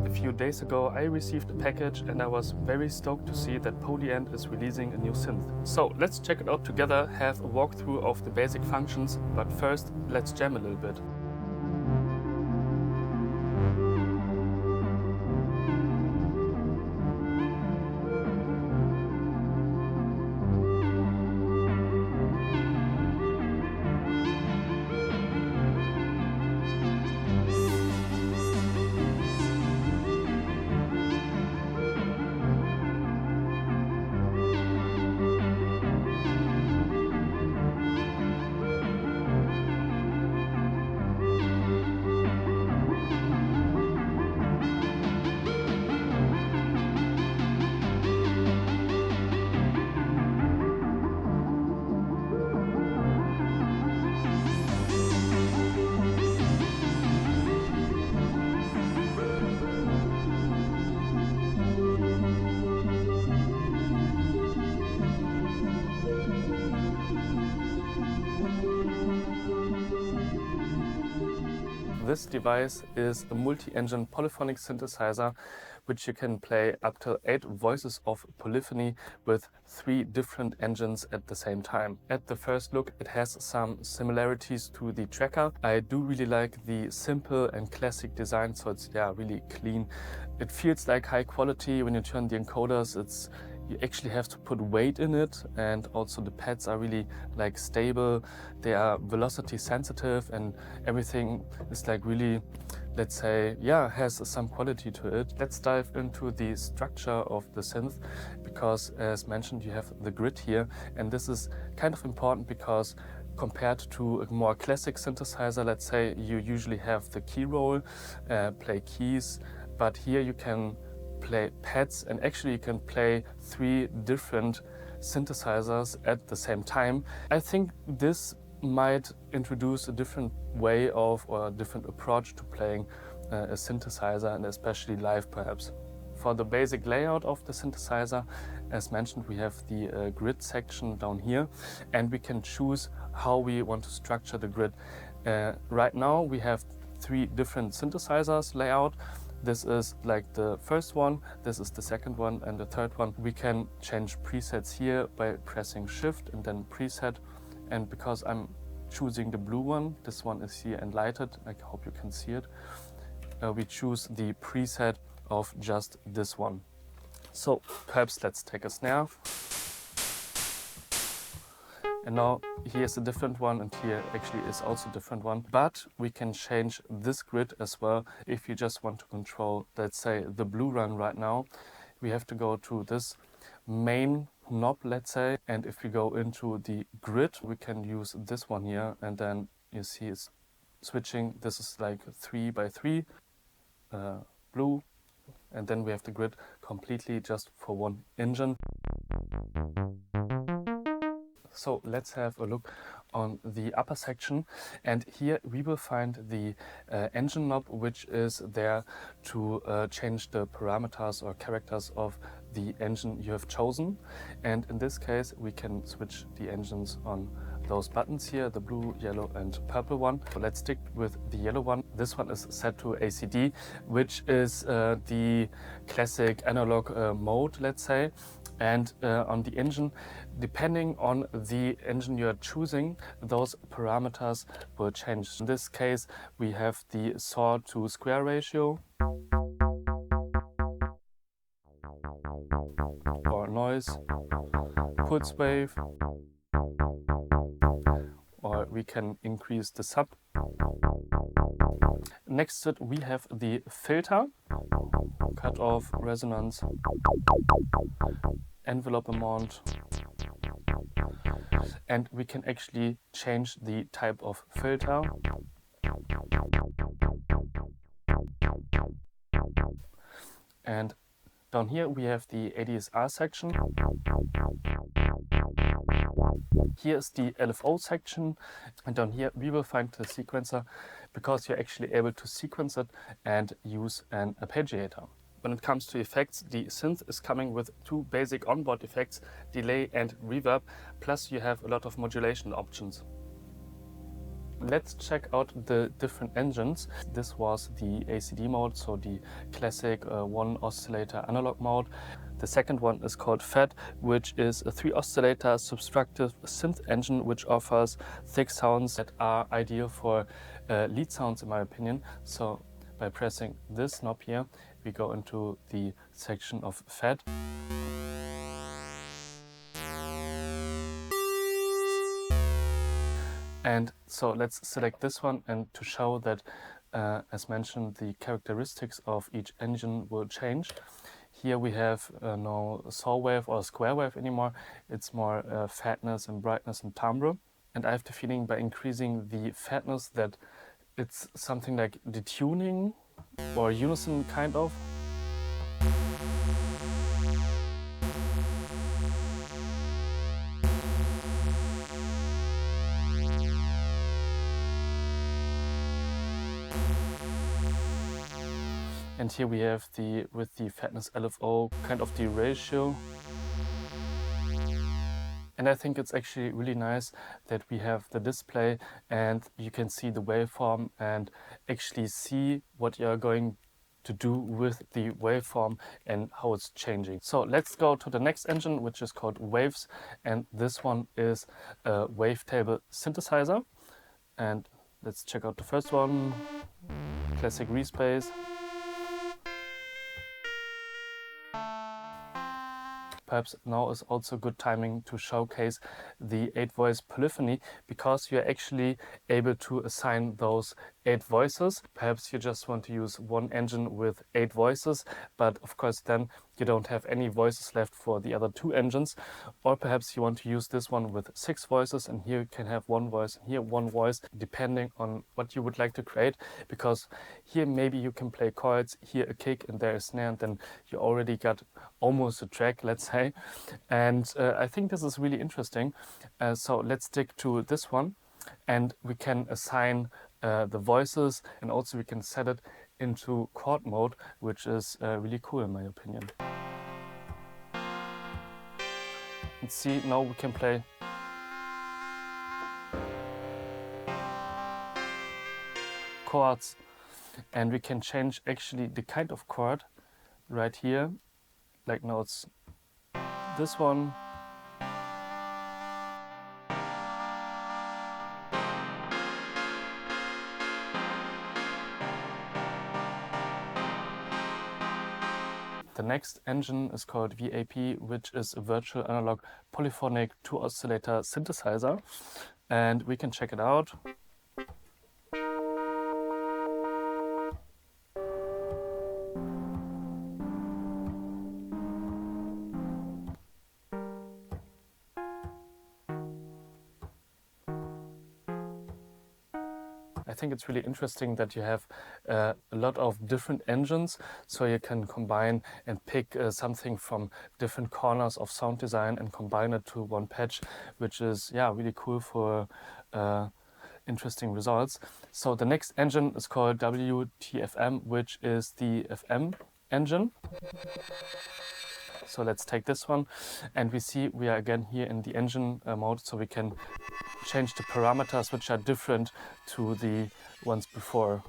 A few days ago I received a package and I was very stoked to see that Polyend is releasing a new synth. So let's check it out together, have a walkthrough of the basic functions, but first let's jam a little bit. This device is a multi-engine polyphonic synthesizer which you can play up to 8 voices of polyphony with 3 different engines at the same time. At the first look it has some similarities to the Tracker. I do really like the simple and classic design, so it's really clean. It feels like high quality. When you turn the encoders, you actually have to put weight in it, and also the pads are really like stable. They are velocity sensitive and everything is like really, let's say, has some quality to it. Let's dive into the structure of the synth, because as mentioned you have the grid here, and this is kind of important because compared to a more classic synthesizer, let's say, you usually have the key roll, play keys, but here you can play pads, and actually you can play 3 different synthesizers at the same time. I think this might introduce a different way of, or a different approach to playing a synthesizer, and especially live perhaps. For the basic layout of the synthesizer, as mentioned, we have the grid section down here, and we can choose how we want to structure the grid. Right now we have 3 different synthesizers layout. This is like the first one, this is the second one, and the third one. We can change presets here by pressing Shift and then Preset. And because I'm choosing the blue one, this one is here and lighted, I hope you can see it. We choose the preset of just this one. So perhaps let's take a snare. And now here's a different one, and here actually is also a different one. But we can change this grid as well. If you just want to control, let's say, the blue run right now, we have to go to this main knob, let's say. And if we go into the grid, we can use this one here, and then you see it's switching. This is like 3 by 3, blue. And then we have the grid completely just for one engine. So let's have a look on the upper section, and here we will find the engine knob, which is there to change the parameters or characters of the engine you have chosen. And in this case we can switch the engines on those buttons here, the blue, yellow and purple one. So let's stick with the yellow one. This one is set to ACD, which is the classic analog mode, let's say. And on the engine, depending on the engine you are choosing, those parameters will change. In this case, we have the saw to square ratio, or noise, pulse wave, or we can increase the sub. Next to it we have the filter, cutoff, resonance, envelope amount, and we can actually change the type of filter. And down here we have the ADSR section. Here is the LFO section, and down here we will find the sequencer, because you're actually able to sequence it and use an arpeggiator. When it comes to effects, the synth is coming with 2 basic onboard effects, delay and reverb, plus you have a lot of modulation options. let's check out the different engines. This was the ACD mode, so the classic one oscillator analog mode. The second one is called VAP, which is a 3 oscillator subtractive synth engine, which offers thick sounds that are ideal for lead sounds, in my opinion. So by pressing this knob here, we go into the section of VAP. And so let's select this one, and to show that, as mentioned, the characteristics of each engine will change. Here we have no saw wave or square wave anymore. It's more fatness and brightness and timbre. And I have the feeling by increasing the fatness that it's something like detuning or unison kind of. And here we have with the fatness LFO, kind of the ratio. And I think it's actually really nice that we have the display and you can see the waveform and actually see what you're going to do with the waveform and how it's changing. So let's go to the next engine, which is called Waves. And this one is a wavetable synthesizer. And let's check out the first one, classic respace. Perhaps now is also good timing to showcase the 8-voice polyphony, because you're actually able to assign those 8 voices. Perhaps you just want to use one engine with 8 voices, but of course then you don't have any voices left for the other 2 engines. Or perhaps you want to use this one with 6 voices, and here you can have 1 voice and here 1 voice, depending on what you would like to create. Because here maybe you can play chords, here a kick and there a snare, and then you already got almost a track, let's say. And I think this is really interesting. So let's stick to this one, and we can assign the voices, and also we can set it into chord mode, which is really cool in my opinion. And see, now we can play chords, and we can change actually the kind of chord right here. Like now it's this one. The next engine is called VAP, which is a virtual analog polyphonic 2 oscillator synthesizer, and we can check it out. I think it's really interesting that you have a lot of different engines, so you can combine and pick something from different corners of sound design and combine it to one patch, which is really cool for interesting results. So the next engine is called WTFM, which is the FM engine. So let's take this one, and we see we are again here in the engine mode, so we can change the parameters, which are different to the ones before.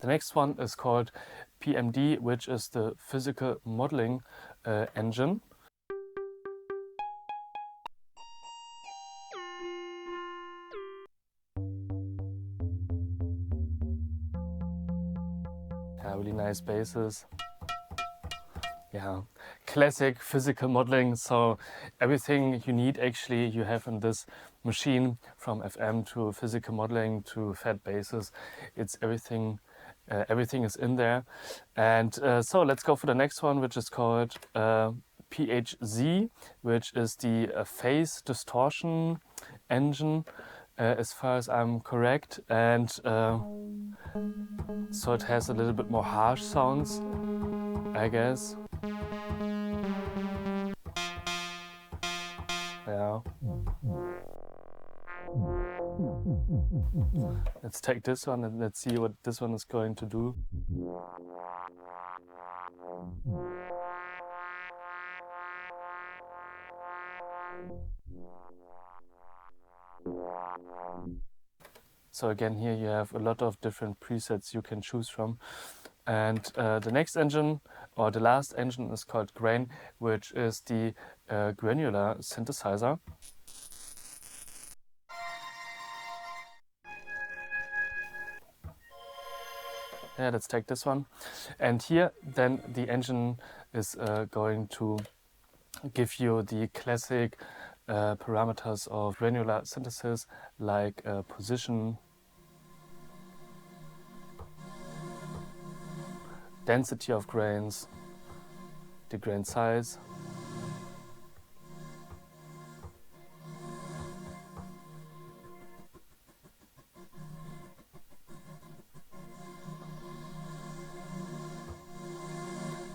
The next one is called PMD, which is the physical modeling engine. Really nice basses. Classic physical modeling. So everything you need actually you have in this machine, from FM to physical modeling to fat basses. It's everything. Everything is in there. And so let's go for the next one, which is called PHZ, which is the phase distortion engine, as far as I'm correct. And so it has a little bit more harsh sounds, I guess. Let's take this one and let's see what this one is going to do. So again, here you have a lot of different presets you can choose from. And the next engine, or the last engine, is called Grain, which is the granular synthesizer. Yeah, let's take this one. And here then the engine is going to give you the classic parameters of granular synthesis, like position, density of grains, the grain size,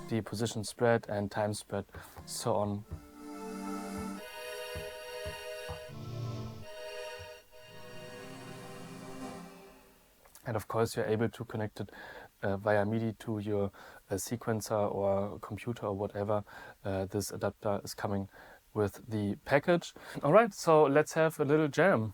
the position spread and time spread, so on. And of course, you're able to connect it via MIDI to your sequencer or computer or whatever. This adapter is coming with the package. All right, so let's have a little jam.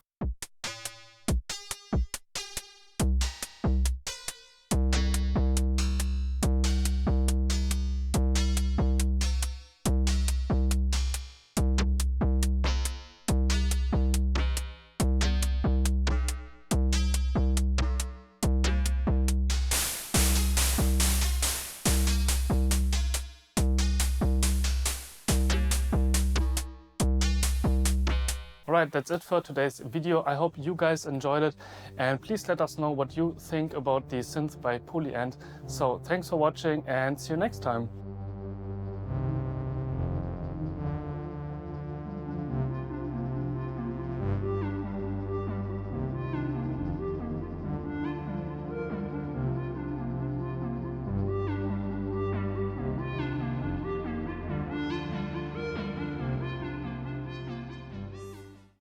Alright, that's it for today's video. I hope you guys enjoyed it, and please let us know what you think about the synth by Polyend. So thanks for watching and see you next time.